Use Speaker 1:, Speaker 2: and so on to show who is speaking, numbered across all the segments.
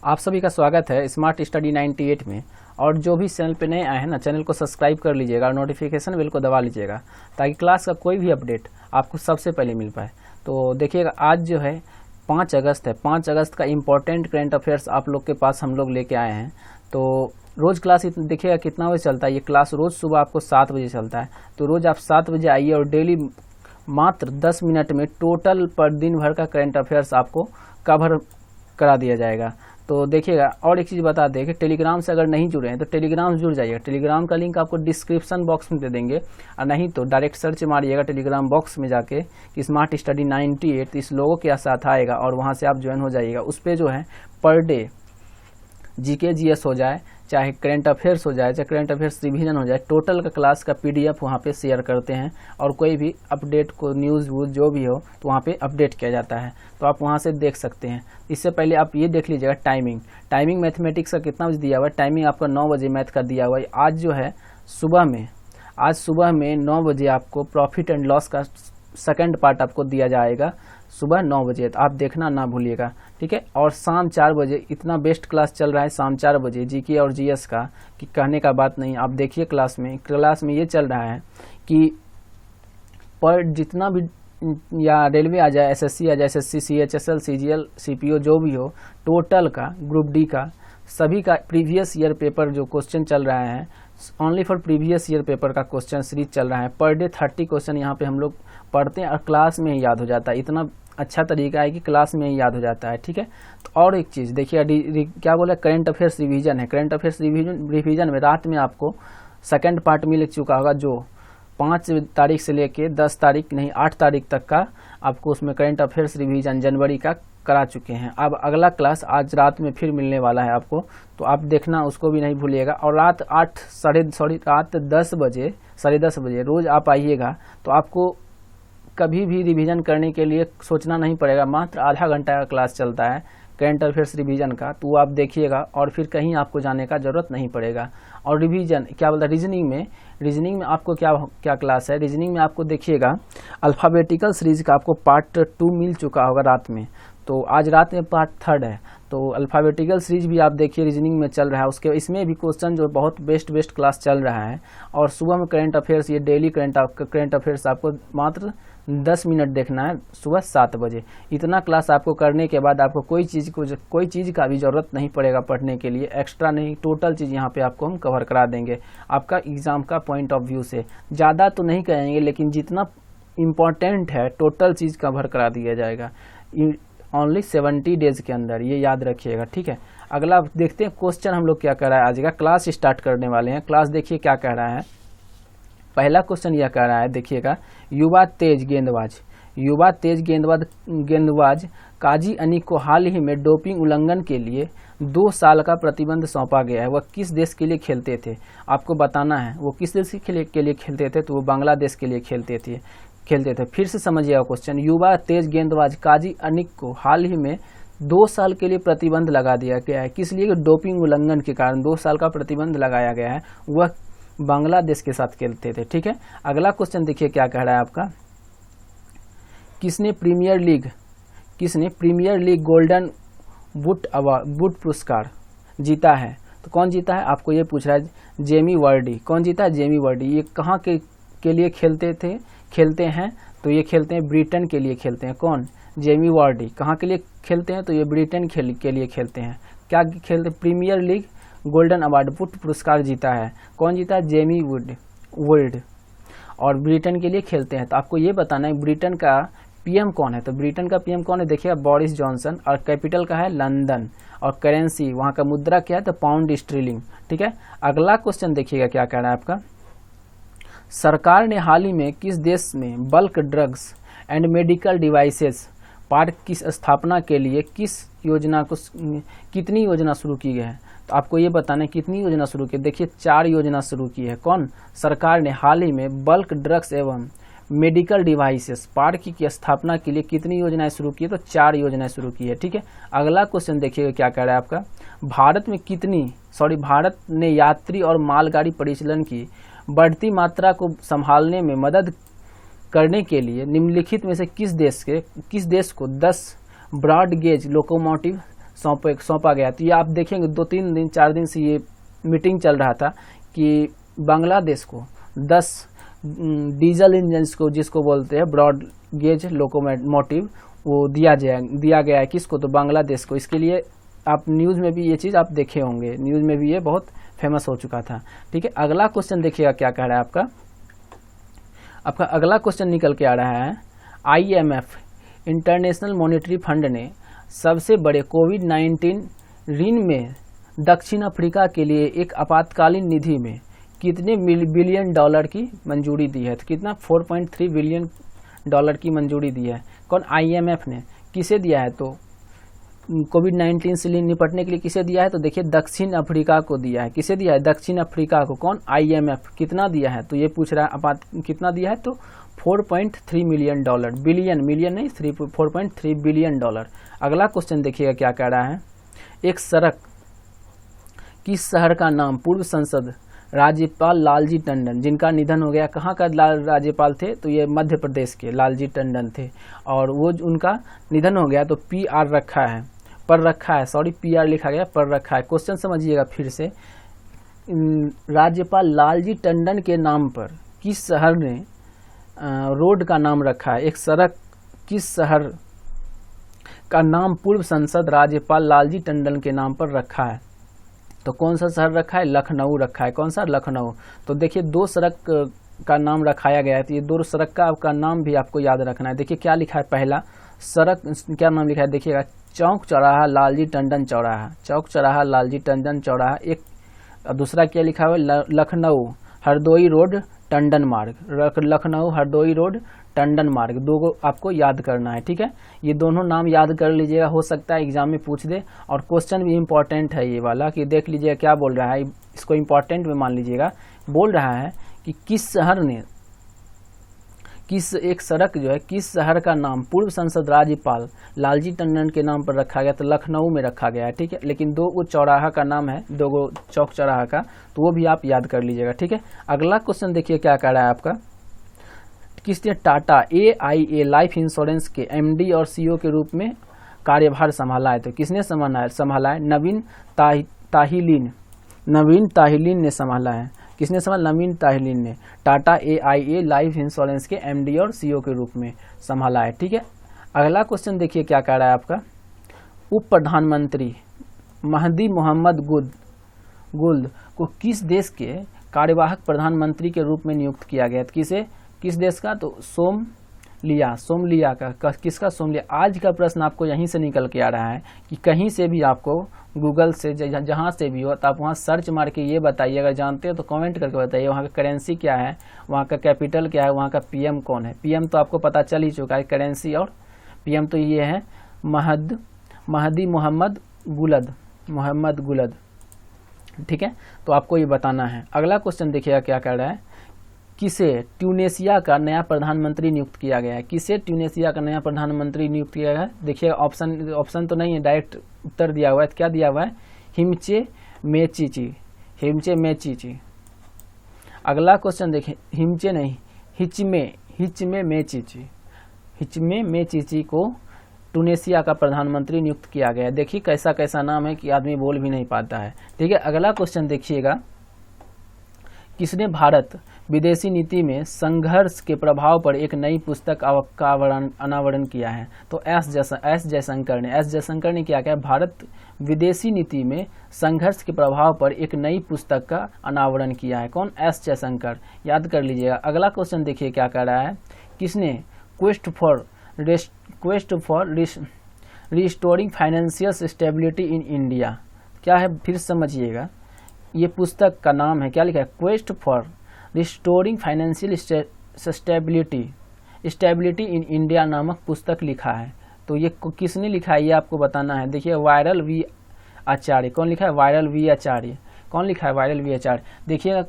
Speaker 1: आप सभी का स्वागत है स्मार्ट स्टडी 98 में। और जो भी चैनल पे नए आए हैं ना, चैनल को सब्सक्राइब कर लीजिएगा और नोटिफिकेशन बेल को दबा लीजिएगा ताकि क्लास का कोई भी अपडेट आपको सबसे पहले मिल पाए। तो देखिएगा, आज जो है 5 अगस्त है। 5 अगस्त का इम्पोर्टेंट करंट अफेयर्स आप लोग के पास हम लोग लेके आए हैं। तो रोज़ क्लास देखिएगा कितना बजे चलता है। ये क्लास रोज़ सुबह आपको 7 बजे चलता है। तो रोज़ आप 7 बजे आइए और डेली मात्र 10 मिनट में टोटल पर दिन भर का करंट अफेयर्स आपको कवर करा दिया जाएगा। तो देखिएगा, और एक चीज़ बता दें कि टेलीग्राम से अगर नहीं जुड़े हैं तो टेलीग्राम जुड़ जाइएगा। टेलीग्राम का लिंक आपको डिस्क्रिप्शन बॉक्स में दे देंगे, और नहीं तो डायरेक्ट सर्च मारिएगा टेलीग्राम बॉक्स में जाके कि स्मार्ट स्टडी 98 इस लोगों के साथ आएगा और वहाँ से आप ज्वाइन हो जाइएगा। उस पर जो है पर डे जीके जीएस हो जाए, चाहे करंट अफेयर्स हो जाए, चाहे करंट अफेयर्स रिवीजन हो जाए, टोटल का क्लास का पीडीएफ वहाँ पे शेयर करते हैं। और कोई भी अपडेट को न्यूज़ वूज़ जो भी हो तो वहाँ पे अपडेट किया जाता है, तो आप वहाँ से देख सकते हैं। इससे पहले आप ये देख लीजिएगा टाइमिंग मैथमेटिक्स का कितना बजे दिया हुआ है। टाइमिंग आपका 9 बजे मैथ का दिया हुआ है। आज जो है आज सुबह में 9 बजे आपको प्रॉफिट एंड लॉस का सेकंड पार्ट आपको दिया जाएगा सुबह 9 बजे, तो आप देखना ना भूलिएगा, ठीक है। और शाम 4 बजे इतना बेस्ट क्लास चल रहा है शाम 4 बजे जीके और जीएस का कि कहने का बात नहीं। आप देखिए क्लास में ये चल रहा है कि पर जितना भी या रेलवे आ जाए, एसएससी आ जाए, एसएससी सीएचएसएल सीजीएल सीपीओ जो भी हो, टोटल का ग्रुप डी का सभी का प्रीवियस ईयर पेपर जो क्वेश्चन चल रहा है, only for previous year paper का क्वेश्चन सीरीज चल रहा है। पर डे 30 क्वेश्चन यहाँ पे हम लोग पढ़ते हैं और क्लास में ही याद हो जाता है। इतना अच्छा तरीका है कि क्लास में ही याद हो जाता है, ठीक है। तो और एक चीज़ देखिए, क्या बोला, करंट अफेयर्स रिवीजन है। करंट अफेयर्स रिवीजन में रात में आपको सेकंड पार्ट मिल चुका होगा, जो 5 तारीख से लेके 10 तारीख नहीं 8 तारीख तक का आपको उसमें करंट अफेयर्स रिवीजन जनवरी का करा चुके हैं। अब अगला क्लास आज रात में फिर मिलने वाला है आपको, तो आप देखना, उसको भी नहीं भूलिएगा। और रात 10 बजे 10:30 बजे रोज़ आप आइएगा, तो आपको कभी भी रिवीजन करने के लिए सोचना नहीं पड़ेगा। मात्र आधा घंटा का क्लास चलता है करंट अफेयर्स रिवीजन का, तो वो आप देखिएगा और फिर कहीं आपको जाने का ज़रूरत नहीं पड़ेगा। और रिवीजन क्या बोलता है, रीजनिंग में आपको क्या क्लास है। रीजनिंग में आपको देखिएगा अल्फ़ाबेटिकल सीरीज का आपको पार्ट 2 मिल चुका होगा रात में, तो आज रात में पार्ट 3 है। तो अल्फ़ाबेटिकल सीरीज भी आप देखिए रीजनिंग में चल रहा है। उसके इसमें भी क्वेश्चन जो बहुत बेस्ट क्लास चल रहा है। और सुबह में करंट अफेयर्स, ये डेली करंट अफेयर्स आपको मात्र 10 मिनट देखना है सुबह 7 बजे। इतना क्लास आपको करने के बाद आपको कोई चीज़ का भी ज़रूरत नहीं पड़ेगा पढ़ने के लिए, एक्स्ट्रा नहीं, टोटल चीज़ यहाँ पे आपको हम कवर करा देंगे। आपका एग्ज़ाम का पॉइंट ऑफ व्यू से ज़्यादा तो नहीं करेंगे, लेकिन जितना इम्पॉर्टेंट है टोटल चीज़ कवर करा दिया जाएगा ओनली 70 डेज के अंदर, ये याद रखिएगा, ठीक है। अगला देखते हैं क्वेश्चन हम लोग क्या कर रहा है। आज का क्लास स्टार्ट करने वाले हैं। क्लास देखिए क्या कह रहा है। पहला क्वेश्चन यह कह रहा है, देखिएगा, युवा तेज गेंदबाज काजी अनिक को हाल ही में डोपिंग उल्लंघन के लिए 2 साल का प्रतिबंध सौंपा गया है। वह किस देश के लिए खेलते थे, आपको बताना है। वो किस देश के लिए खेलते थे, तो वो बांग्लादेश के लिए खेलते थे। फिर से समझिएगा क्वेश्चन। युवा तेज गेंदबाज काजी अनिक को हाल ही में 2 साल के लिए प्रतिबंध लगा दिया गया है। किस लिए? डोपिंग उल्लंघन के कारण 2 साल का प्रतिबंध लगाया गया है। वह बांग्लादेश के साथ खेलते थे, ठीक है। अगला क्वेश्चन देखिए क्या कह रहा है आपका। किसने प्रीमियर लीग गोल्डन बूट पुरस्कार जीता है? तो कौन जीता है, आपको ये पूछ रहा है। Jamie Verde. कौन जीता है? Jamie Verde. ये कहाँ के लिए खेलते हैं? तो ये खेलते हैं ब्रिटेन के लिए खेलते हैं। कौन? Jamie Vardy. कहाँ के लिए खेलते हैं? तो ये ब्रिटेन के लिए खेलते हैं। क्या खेलते? Premier league golden award boot पुरस्कार जीता है। कौन जीता है? Jamie world. और ब्रिटेन के लिए खेलते हैं। तो आपको ये बताना है ब्रिटेन का पीएम कौन है। तो ब्रिटेन का पीएम कौन है, देखिएगा, बोरिस जॉनसन। और कैपिटल का है लंदन। और करेंसी वहाँ का मुद्रा क्या है, तो पाउंड स्टर्लिंग, ठीक है। अगला क्वेश्चन देखिएगा क्या कह रहा है आपका। सरकार ने हाल ही में किस देश में bulk drugs and medical devices park की स्थापना के लिए कितनी योजना शुरू की गई है? तो आपको ये बताना है कितनी योजना शुरू की। देखिए 4 योजना शुरू की है। कौन? सरकार ने हाल ही में बल्क ड्रग्स एवं मेडिकल डिवाइसेस पार्क की स्थापना के लिए कितनी योजनाएं शुरू की है? तो 4 योजनाएं शुरू की है, ठीक है। अगला क्वेश्चन देखिएगा क्या कह रहा है आपका। भारत ने यात्री और मालगाड़ी परिचालन की बढ़ती मात्रा को संभालने में मदद करने के लिए निम्नलिखित में से किस देश को 10 ब्रॉड गेज लोकोमोटिव सौंपा गया। तो ये आप देखेंगे 2-3 दिन 4 दिन से ये मीटिंग चल रहा था कि बांग्लादेश को 10 डीजल इंजन को जिसको बोलते हैं ब्रॉड गेज लोकोमोटिव वो दिया गया है किसको, तो बांग्लादेश को। इसके लिए आप न्यूज़ में भी ये चीज़ आप देखे होंगे, न्यूज़ में भी ये बहुत फेमस हो चुका था। ठीक है, अगला क्वेश्चन देखिएगा क्या कह रहा है आपका अगला क्वेश्चन निकल के आ रहा है, IMF इंटरनेशनल मॉनेटरी फंड ने सबसे बड़े कोविड-19 ऋण में दक्षिण अफ्रीका के लिए एक आपातकालीन निधि में कितने बिलियन डॉलर की मंजूरी दी है। तो कितना 4.3 बिलियन डॉलर की मंजूरी दी है। कौन, IMF ने। किसे दिया है, तो कोविड-19 से निपटने के लिए किसे दिया है, तो देखिए दक्षिण अफ्रीका को दिया है। किसे दिया है, दक्षिण अफ्रीका को। कौन, IMF। कितना दिया है, तो ये पूछ रहा है कितना दिया है, तो 4.3 मिलियन डॉलर, मिलियन नहीं 4.3 बिलियन डॉलर। अगला क्वेश्चन देखिएगा क्या कह रहा है, एक सड़क किस शहर का नाम पूर्व संसद राज्यपाल लालजी टंडन, जिनका निधन हो गया, कहाँ का राज्यपाल थे, तो ये मध्य प्रदेश के लालजी टंडन थे, और वो उनका निधन हो गया तो PR रखा है, PR लिखा गया, पर रखा है। क्वेश्चन समझिएगा फिर से, राज्यपाल लालजी टंडन के नाम पर किस शहर ने रोड का नाम रखा है, एक सड़क किस शहर का नाम पूर्व संसद राज्यपाल लालजी टंडन के नाम पर रखा है, तो कौन सा शहर रखा है, लखनऊ रखा है। कौन सा, लखनऊ। तो देखिए 2 सड़क का नाम रखाया गया है, तो ये 2 सड़क का आपका नाम भी आपको याद रखना है। देखिए क्या लिखा है, पहला सड़क क्या नाम लिखा है, देखिएगा चौक चौराहा लालजी टंडन चौराहा, चौक चौराहा लालजी टंडन चौराहा एक। दूसरा क्या लिखा हुआ है, लखनऊ हरदोई रोड टंडन मार्ग, लखनऊ हरदोई रोड टंडन मार्ग। 2 आपको याद करना है। ठीक है, ये दोनों नाम याद कर लीजिएगा, हो सकता है एग्जाम में पूछ दे। और क्वेश्चन भी इम्पोर्टेंट है ये वाला, कि देख लीजिएगा क्या बोल रहा है, इसको इम्पोर्टेंट में मान लीजिएगा। बोल रहा है कि किस शहर ने एक सड़क जो है किस शहर का नाम पूर्व संसद राज्यपाल लालजी टंडन के नाम पर रखा गया, तो लखनऊ में रखा गया है। ठीक है, लेकिन 2 चौराहा का नाम है, 2 चौक चौराहा का, तो वो भी आप याद कर लीजिएगा। ठीक है, अगला क्वेश्चन देखिए क्या कह रहा है आपका, किसने टाटा AIA लाइफ इंश्योरेंस के MD और CEO के रूप में कार्यभार संभाला है, तो किसने संभाला है, नवीन ताहिलीन ने संभाला है। किसने संभाला, नवीन ताहिलीन ने टाटा AIA लाइफ इंश्योरेंस के MD और CEO के रूप में संभाला है। ठीक है, अगला क्वेश्चन देखिए क्या कह रहा है आपका, उप प्रधानमंत्री महदी मोहम्मद गुल्द को किस देश के कार्यवाहक प्रधानमंत्री के रूप में नियुक्त किया गया, किस देश का, तो सोमलिया का। किसका, सोमलिया। आज का प्रश्न आपको यहीं से निकल के आ रहा है कि कहीं से भी आपको गूगल से जहाँ से भी हो तो आप वहाँ सर्च मार के ये बताइए, अगर जानते हो तो कमेंट करके बताइए वहाँ का करेंसी क्या है, वहाँ का कैपिटल क्या है, वहाँ का PM कौन है। PM तो आपको पता चल ही चुका है, करेंसी और PM तो ये है महदी मोहम्मद गुलद। ठीक है, तो आपको ये बताना है। अगला क्वेश्चन देखिएगा क्या कह रहा है, किसे ट्यूनेशिया का नया प्रधानमंत्री नियुक्त किया गया है, किसे ट्यूनेशिया का नया प्रधानमंत्री नियुक्त किया गया है। देखिएगा ऑप्शन तो नहीं है, डायरेक्ट उत्तर दिया हुआ है। क्या दिया हुआ है, हिमचे मेचीची। अगला क्वेश्चन देखिए, हिमचे नहीं हिचमे मेचीची को ट्यूनेशिया का प्रधानमंत्री नियुक्त किया गया है। देखिए कैसा कैसा नाम है कि आदमी बोल भी नहीं पाता है। ठीक है, अगला क्वेश्चन देखिएगा, किसने भारत विदेशी नीति में संघर्ष के प्रभाव पर एक नई पुस्तक का अनावरण किया है, तो एस जयशंकर ने क्या किया, भारत विदेशी नीति में संघर्ष के प्रभाव पर एक नई पुस्तक का अनावरण किया है। कौन, S जयशंकर। याद कर लीजिएगा। अगला क्वेश्चन देखिए क्या कह रहा है, किसने quest for restoring financial stability in India, क्या है फिर समझिएगा, ये पुस्तक का नाम है, क्या लिखा है, quest for restoring financial stability in India नामक पुस्तक लिखा है। तो ये किसने लिखा है ये आपको बताना है। देखिए वायरल वी आचार्य। कौन लिखा है, वायरल वी आचार्य। कौन लिखा है, वायरल वी आचार्य। देखिएगा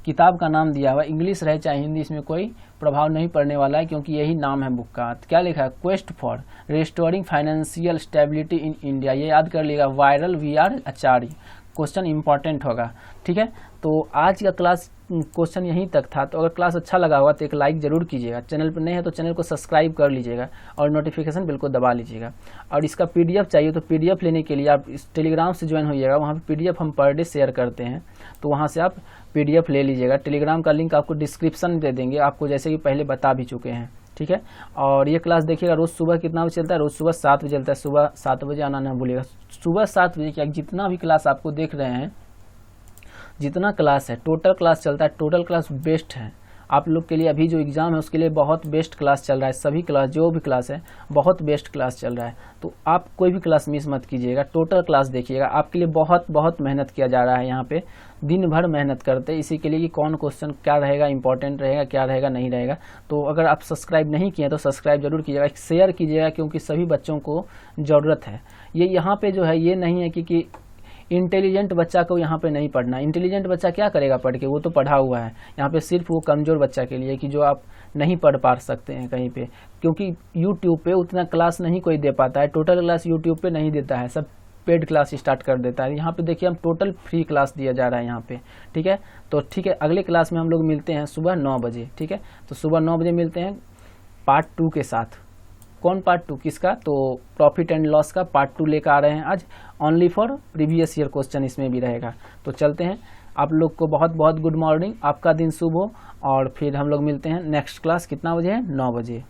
Speaker 1: किताब का नाम दिया हुआ, इंग्लिश रहे चाहे हिंदी, इसमें कोई प्रभाव नहीं पड़ने वाला है क्योंकि यही नाम है बुक का। क्या लिखा है, quest for restoring financial stability in India. ये याद कर लीजिएगा, Viral V R Acharya. Question important होगा। ठीक है, तो आज का क्लास क्वेश्चन यहीं तक था। तो अगर क्लास अच्छा लगा होगा तो एक लाइक ज़रूर कीजिएगा, चैनल पर नए हैं तो चैनल को सब्सक्राइब कर लीजिएगा और नोटिफिकेशन बिल को दबा लीजिएगा। और इसका PDF चाहिए तो PDF लेने के लिए आप इस टेलीग्राम से ज्वाइन होइएगा, वहाँ पे PDF हम पर डे शेयर करते हैं, तो वहाँ से आप PDF ले लीजिएगा। टेलीग्राम का लिंक आपको डिस्क्रिप्शन दे देंगे, आपको जैसे कि पहले बता भी चुके हैं। ठीक है, और ये क्लास देखिएगा रोज़ सुबह कितना बजे चलता है, रोज़ सुबह 7 बजे चलता है। सुबह 7 बजे आना ना भूलिएगा। सुबह 7 बजे क्या, जितना भी क्लास आपको देख रहे हैं, जितना क्लास है टोटल क्लास चलता है, टोटल क्लास बेस्ट है आप लोग के लिए। अभी जो एग्ज़ाम है उसके लिए बहुत बेस्ट क्लास चल रहा है। सभी क्लास जो भी क्लास है बहुत बेस्ट क्लास चल रहा है, तो आप कोई भी क्लास मिस मत कीजिएगा, टोटल क्लास देखिएगा। आपके लिए बहुत बहुत मेहनत किया जा रहा है यहाँ पे, दिन भर मेहनत करते हैं इसी के लिए कि कौन क्वेश्चन क्या रहेगा, इंपॉर्टेंट रहेगा, क्या रहेगा, नहीं रहेगा। तो अगर आप सब्सक्राइब नहीं किए तो सब्सक्राइब जरूर कीजिएगा, शेयर कीजिएगा, क्योंकि सभी बच्चों को ज़रूरत है। ये यहाँ पे जो है ये नहीं है कि इंटेलिजेंट बच्चा को यहाँ पे नहीं पढ़ना। इंटेलिजेंट बच्चा क्या करेगा पढ़ के, वो तो पढ़ा हुआ है। यहाँ पे सिर्फ वो कमज़ोर बच्चा के लिए कि जो आप नहीं पढ़ पा सकते हैं कहीं पे, क्योंकि यूट्यूब पे उतना क्लास नहीं कोई दे पाता है। टोटल क्लास यूट्यूब पे नहीं देता है, सब पेड क्लास स्टार्ट कर देता है। यहाँ पे देखिए हम टोटल फ्री क्लास दिया जा रहा है यहाँ पे। ठीक है, तो ठीक है, अगले क्लास में हम लोग मिलते हैं सुबह 9 बजे। ठीक है, तो सुबह 9 बजे मिलते हैं पार्ट 2 के साथ। कौन पार्ट 2 किसका, तो प्रॉफिट एंड लॉस का पार्ट 2 लेकर आ रहे हैं आज, only for previous year question इसमें भी रहेगा। तो चलते हैं, आप लोग को बहुत बहुत गुड मॉर्निंग, आपका दिन शुभ हो, और फिर हम लोग मिलते हैं नेक्स्ट क्लास कितना बजे है, 9 बजे।